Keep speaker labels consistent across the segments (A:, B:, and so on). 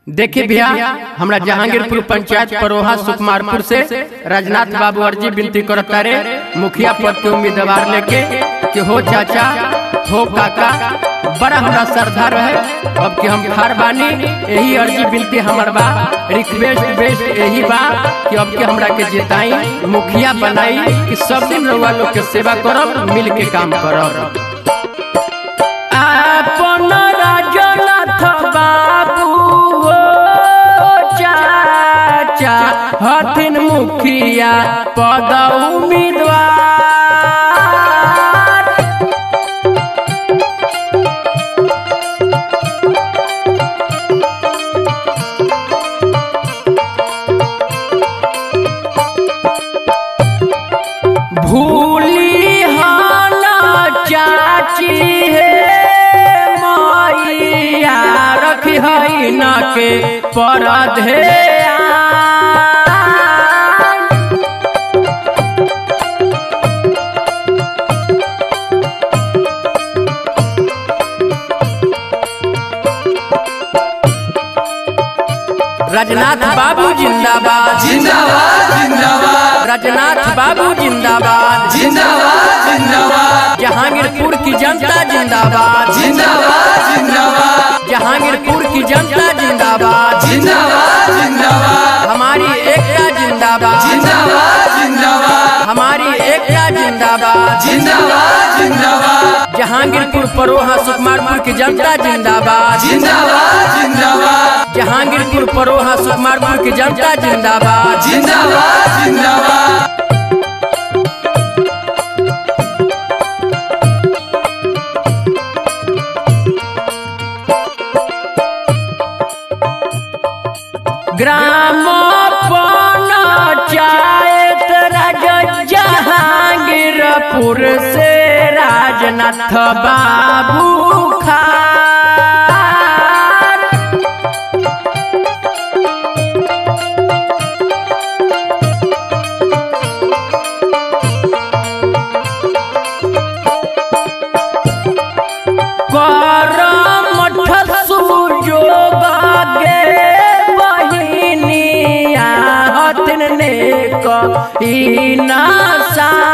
A: देखिए भैया, हमरा जहांगीरपुर पंचायत परोहा सुकुमारपुर से राजनाथ बाबू अर्जी विनती करता रे मुखिया पद के उम्मीदवार लेके कि हो चाचा हो काका, बड़ा हमरा श्रद्धा रहे। अब कि हम खार बानी, यही अर्जी विनती हमर बा, रिक्वेस्ट बेस्ट यही बा कि अब के हमरा के जिताई, मुखिया बनाई कि सब दिन रउआ लोग के सेवा करब, मिल के काम करब। अपन राजनाथ बाबू चाचा हथिन मुखिया पद उम्मीदवार। भूली हाना चाची है मैया, रखी है न के परधे राजनाथ बाबू जिंदाबाद
B: जिंदाबाद जिंदाबाद,
A: राजनाथ बाबू जिंदाबाद
B: जिंदाबाद जिंदाबाद,
A: जहांगीरपुर की जनता जिंदाबाद
B: जिंदाबाद जिंदाबाद,
A: जहांगीरपुर की जनता जिंदाबाद
B: जिंदाबाद जिंदाबाद,
A: हमारी एकता जिंदाबाद
B: जिंदाबाद जिंदाबाद,
A: हमारी एकता जिंदाबाद
B: जिंदाबाद जिंदाबाद,
A: जहांगीरपुर परोहा सुकुमारपुर की जनता जिंदाबाद
B: जिंदाबाद जिंदाबाद,
A: जहांगीरपुर परोहा सुकुमारपुर की जनता जिंदाबाद
B: जिंदाबाद जिंदाबाद।
A: ग्राम पंचायत राज जहांगीरपुर से राजनाथ बाबू खार। करमठ सुजोग गे बहिनिया हथिन नेक ई नासान।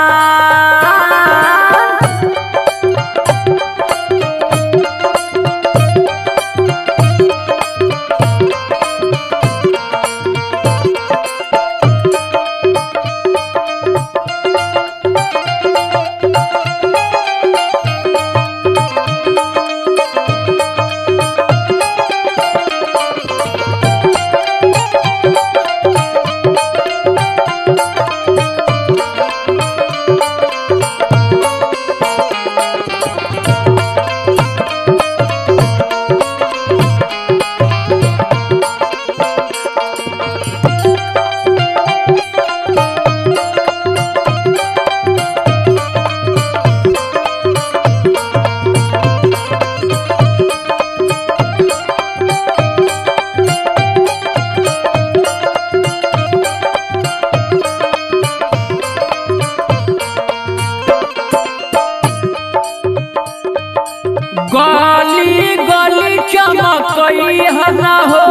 A: गली गली चमकई हना हो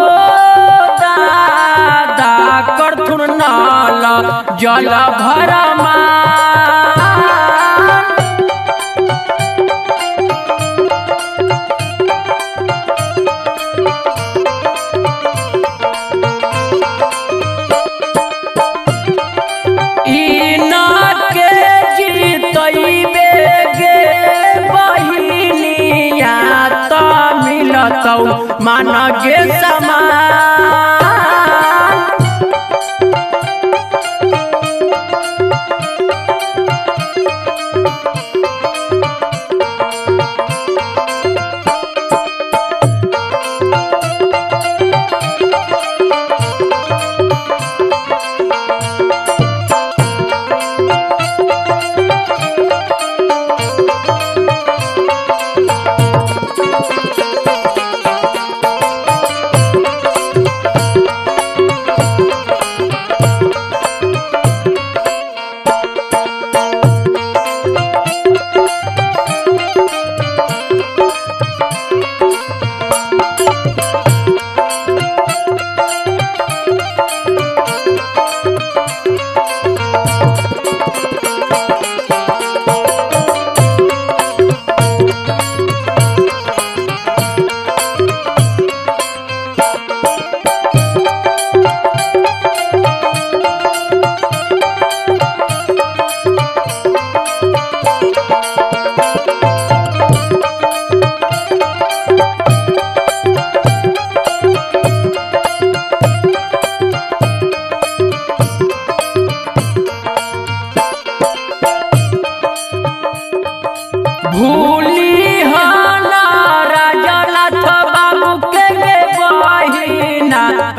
A: दादा, करथुन नाल जल भरमा। मान गे समान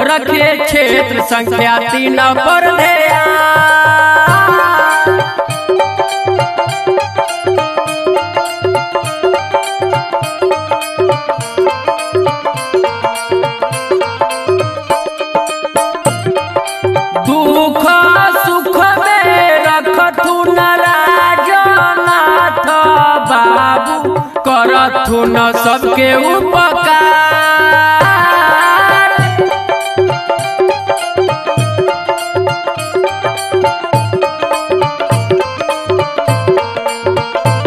A: रखे क्षेत्र संख्या 3 पर ध्यान। दुख सुख में रखथुन राजनाथ बाबू, करथुन सबके उपकार।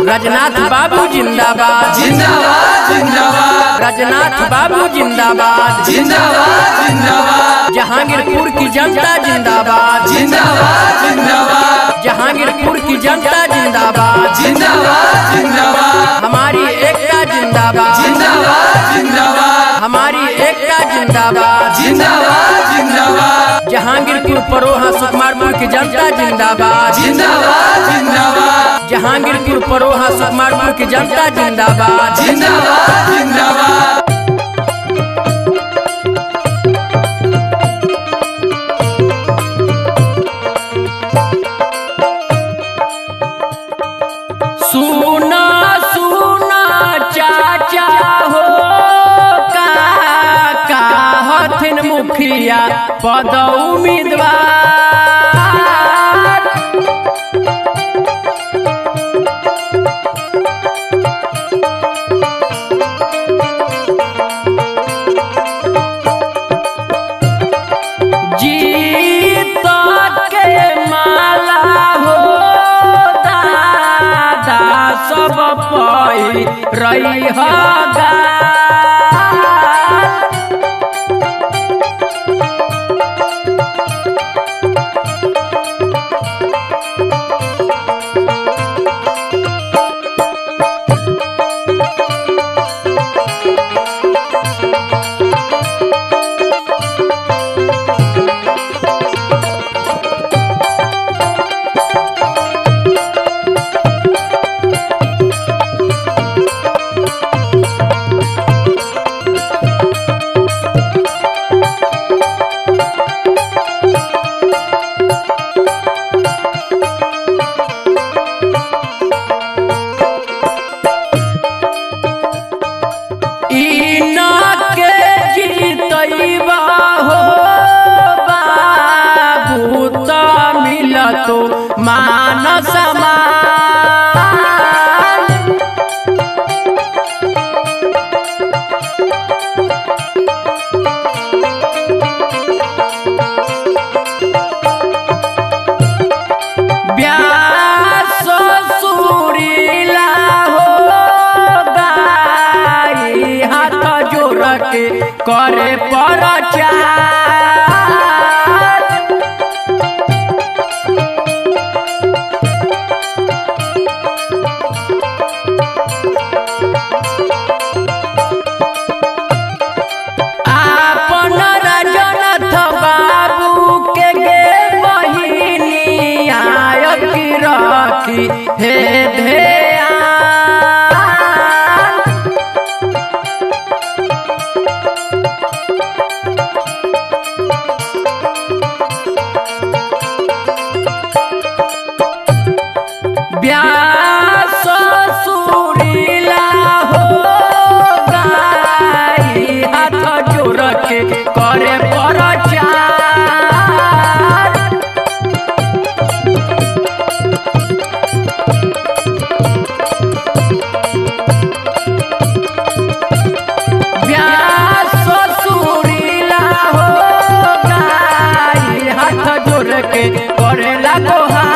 A: रजनाथ बाबू जिंदाबाद
B: जिंदाबाद जिंदाबाद,
A: रजनाथ बाबू जिंदाबाद
B: जिंदाबाद जिंदाबाद,
A: जहांगीरपुर की जनता जिंदाबाद
B: जिंदाबाद जिंदाबाद,
A: जहांगीरपुर की जनता जिंदाबाद
B: जिंदाबाद जिंदाबाद,
A: हमारी एकता जिंदाबाद
B: जिंदाबाद जिंदाबाद,
A: हमारी एकता जिंदाबाद
B: जिंदाबाद जिंदाबाद,
A: जहांगीरपुर परोहा सुकुमारपुर की जनता जिंदाबाद
B: जिंदाबाद जिंदाबाद,
A: जहांगीरपुर परोहा सुकुमारपुर की जनता जिंदाबाद
B: जिंदाबाद जिंदाबाद।
A: सुना सुना चाचा हो का हथिन मुखिया पद उम्मीदवार। जीत के माला हो दादा सब पई रही हगा। तो मान समान व्यास सुरीला हो गाई हाथ जोड़ के करे प्रचार। हे ध्यान व्यास सुरीला हो गाई हाथ जोड़ के करे प्रचार। करेला गोहार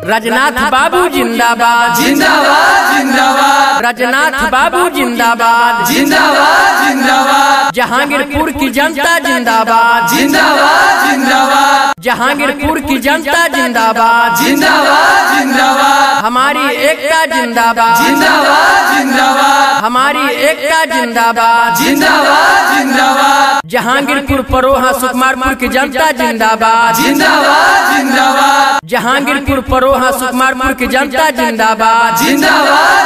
A: रजनाथ बाबू जिंदाबाद
B: जिंदाबाद जिंदाबाद,
A: रजनाथ बाबू जिंदाबाद
B: जिंदाबाद जिंदाबाद,
A: जहांगीरपुर की जनता जिंदाबाद
B: जिंदाबाद जिंदाबाद,
A: जहांगीरपुर की जनता जिंदाबाद,
B: जिंदाबाद जिंदाबाद,
A: हमारी एकता जिंदाबाद,
B: जिंदाबाद जिंदाबाद,
A: हमारी एकता जिंदाबाद,
B: जिंदाबाद जिंदाबाद,
A: जहांगीरपुर परोहा सुकुमारपुर की जनता जिंदाबाद,
B: जिंदाबाद जिंदाबाद,
A: जहांगीरपुर परोहा सुकुमारपुर की जनता जिंदाबाद,
B: जिंदाबाद।